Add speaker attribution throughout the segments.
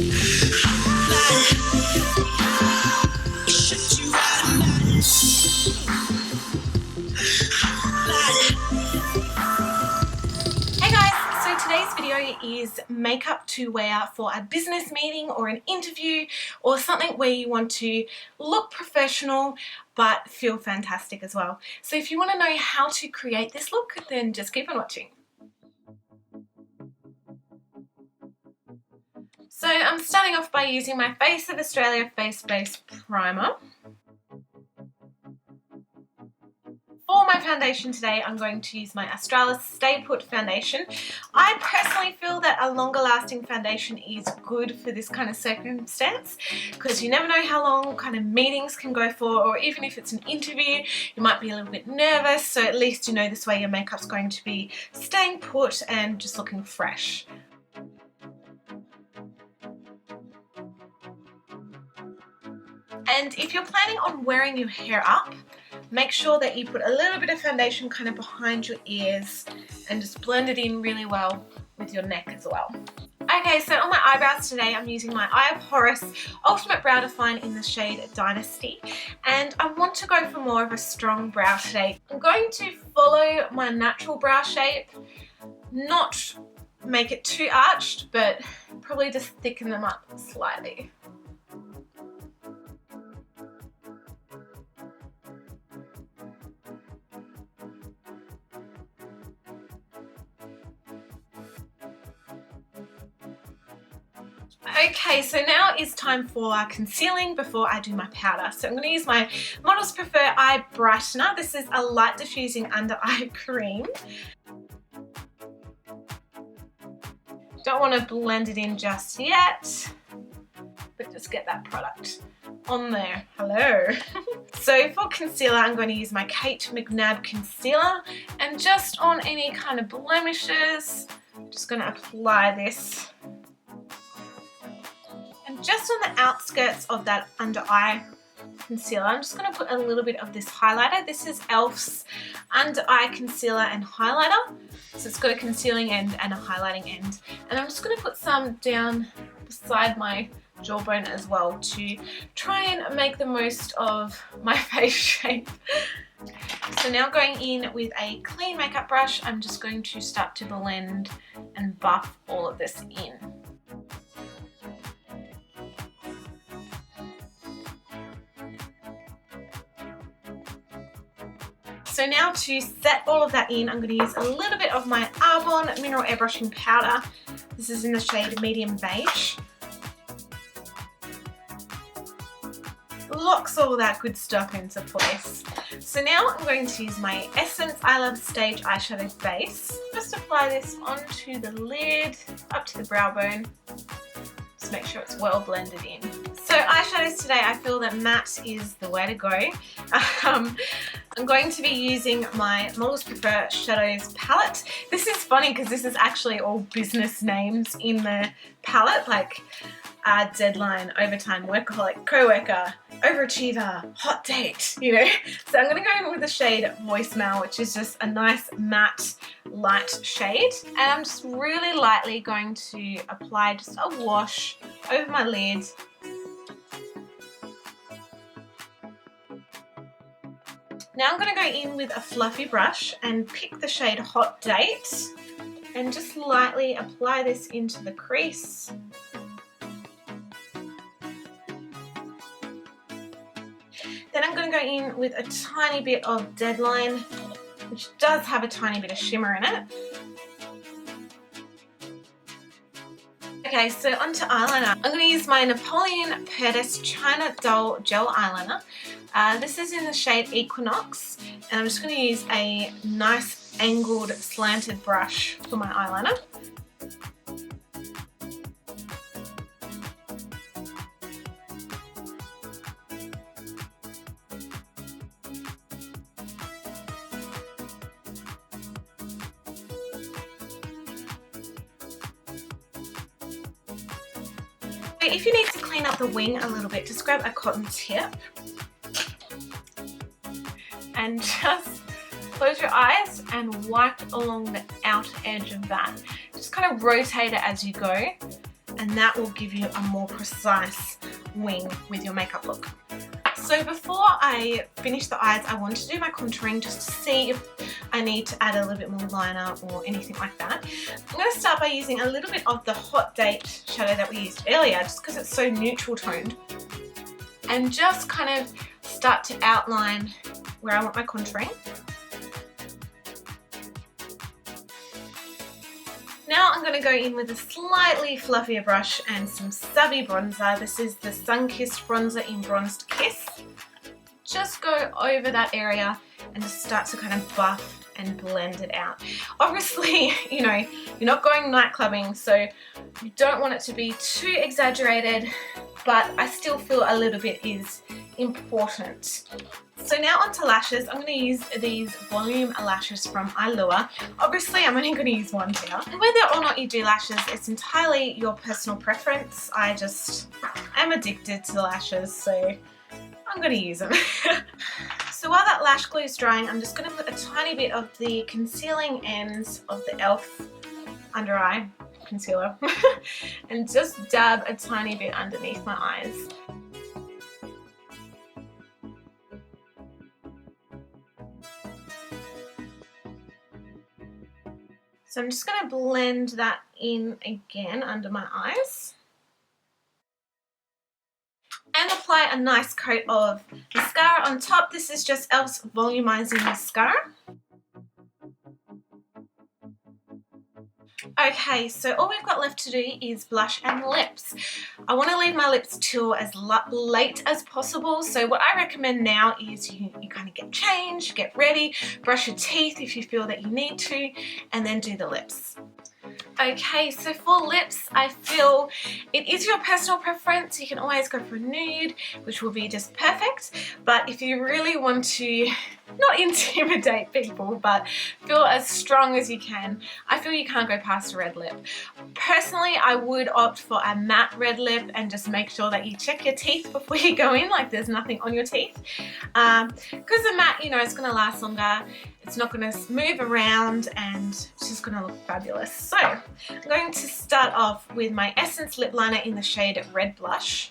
Speaker 1: Today's video is makeup to wear for a business meeting or an interview or something where you want to look professional but feel fantastic as well. So if you want to know how to create this look, then just keep on watching. So I'm starting off by using my Face of Australia Face Base Primer. For my foundation today, I'm going to use my Australis Stay Put foundation. I personally feel that a longer lasting foundation is good for this kind of circumstance because you never know how long kind of meetings can go for, or even if it's an interview, you might be a little bit nervous, so at least you know this way your makeup's going to be staying put and just looking fresh. And if you're planning on wearing your hair up, make sure that you put a little bit of foundation kind of behind your ears and just blend it in really well with your neck as well. Okay, so on my eyebrows today, I'm using my Eye of Horus Ultimate Brow Define in the shade Dynasty. And I want to go for more of a strong brow today. I'm going to follow my natural brow shape, not make it too arched, but probably just thicken them up slightly. Okay, so now is time for concealing before I do my powder. So I'm going to use my Models Prefer Eye Brightener. This is a light diffusing under eye cream. Don't want to blend it in just yet, but just get that product on there. Hello. So for concealer, I'm going to use my Cate McNabb concealer, and just on any kind of blemishes, I'm just going to apply this. Just on the outskirts of that under eye concealer, I'm just going to put a little bit of this highlighter. This is e.l.f.'s under eye concealer and highlighter. So it's got a concealing end and a highlighting end. And I'm just going to put some down beside my jawbone as well to try and make the most of my face shape. So now going in with a clean makeup brush, I'm just going to start to blend and buff all of this in. So now to set all of that in, I'm going to use a little bit of my Arbonne Mineral Airbrushing Powder. This is in the shade Medium Beige. Locks all that good stuff into place. So now I'm going to use my Essence I Love Stage Eyeshadow Base. Just apply this onto the lid, up to the brow bone. Just make sure it's well blended in. So eyeshadows today, I feel that matte is the way to go. I'm going to be using my Models Prefer Shadows palette. This is funny because this is actually all business names in the palette, like deadline, overtime, workaholic, co-worker, overachiever, hot date, you know. So I'm going to go in with the shade Voicemail, which is just a nice matte light shade. And I'm just really lightly going to apply just a wash over my lid. Now I'm going to go in with a fluffy brush and pick the shade Hot Date and just lightly apply this into the crease. Then I'm going to go in with a tiny bit of Deadline, which does have a tiny bit of shimmer in it. Okay, so onto eyeliner. I'm going to use my Napoleon Perdis China Dull Gel Eyeliner. This is in the shade Equinox, and I'm just going to use a nice angled slanted brush for my eyeliner. If you need to clean up the wing a little bit, just grab a cotton tip and just close your eyes and wipe along the outer edge of that. Just kind of rotate it as you go and that will give you a more precise wing with your makeup look. So before I finish the eyes, I want to do my contouring just to see if I need to add a little bit more liner or anything like that. I'm going to start by using a little bit of the Hot Date shadow that we used earlier, just because it's so neutral toned, and just kind of start to outline where I want my contouring. Now I'm going to go in with a slightly fluffier brush and some stubby bronzer. This is the Sun-Kissed bronzer in Bronzed Kiss. Just go over that area and just start to kind of buff and blend it out. Obviously, you know, you're not going night clubbing, so you don't want it to be too exaggerated, but I still feel a little bit is important. So now onto lashes. I'm going to use these volume lashes from e.l.f. Obviously I'm only going to use one here. Whether or not you do lashes, it's entirely your personal preference. I just am addicted to lashes, so I'm going to use them. So while that lash glue is drying, I'm just going to put a tiny bit of the concealing ends of the e.l.f. under eye concealer and just dab a tiny bit underneath my eyes. So I'm just going to blend that in again under my eyes. And apply a nice coat of mascara on top. This is just e.l.f.'s volumizing mascara. Okay, so all we've got left to do is blush and lips. I want to leave my lips till as late as possible, so what I recommend now is you kind of get changed, get ready, brush your teeth if you feel that you need to, and then do the lips. Okay, so for lips, I feel it is your personal preference. You can always go for a nude, which will be just perfect. But if you really want to not intimidate people, but feel as strong as you can, I feel you can't go past a red lip. Personally, I would opt for a matte red lip and just make sure that you check your teeth before you go in, like there's nothing on your teeth. Because the matte, you know, it's going to last longer. It's not going to move around and it's just going to look fabulous. So I'm going to start off with my Essence lip liner in the shade Red Blush.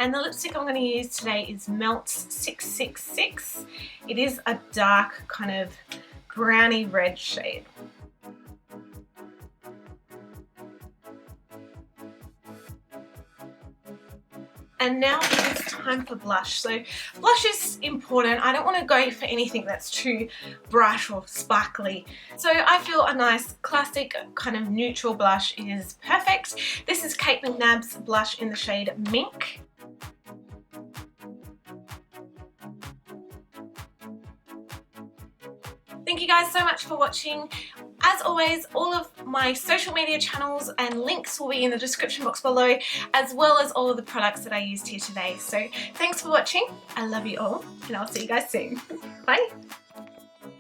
Speaker 1: And the lipstick I'm going to use today is Melt's 666. It is a dark kind of browny red shade. And now it is time for blush. So blush is important. I don't want to go for anything that's too bright or sparkly. So I feel a nice classic kind of neutral blush is perfect. This is Cate McNabb's blush in the shade Mink. Thank you guys so much for watching. As always, all of my social media channels and links will be in the description box below, as well as all of the products that I used here today. So thanks for watching. I love you all, and I'll see you guys soon. Bye.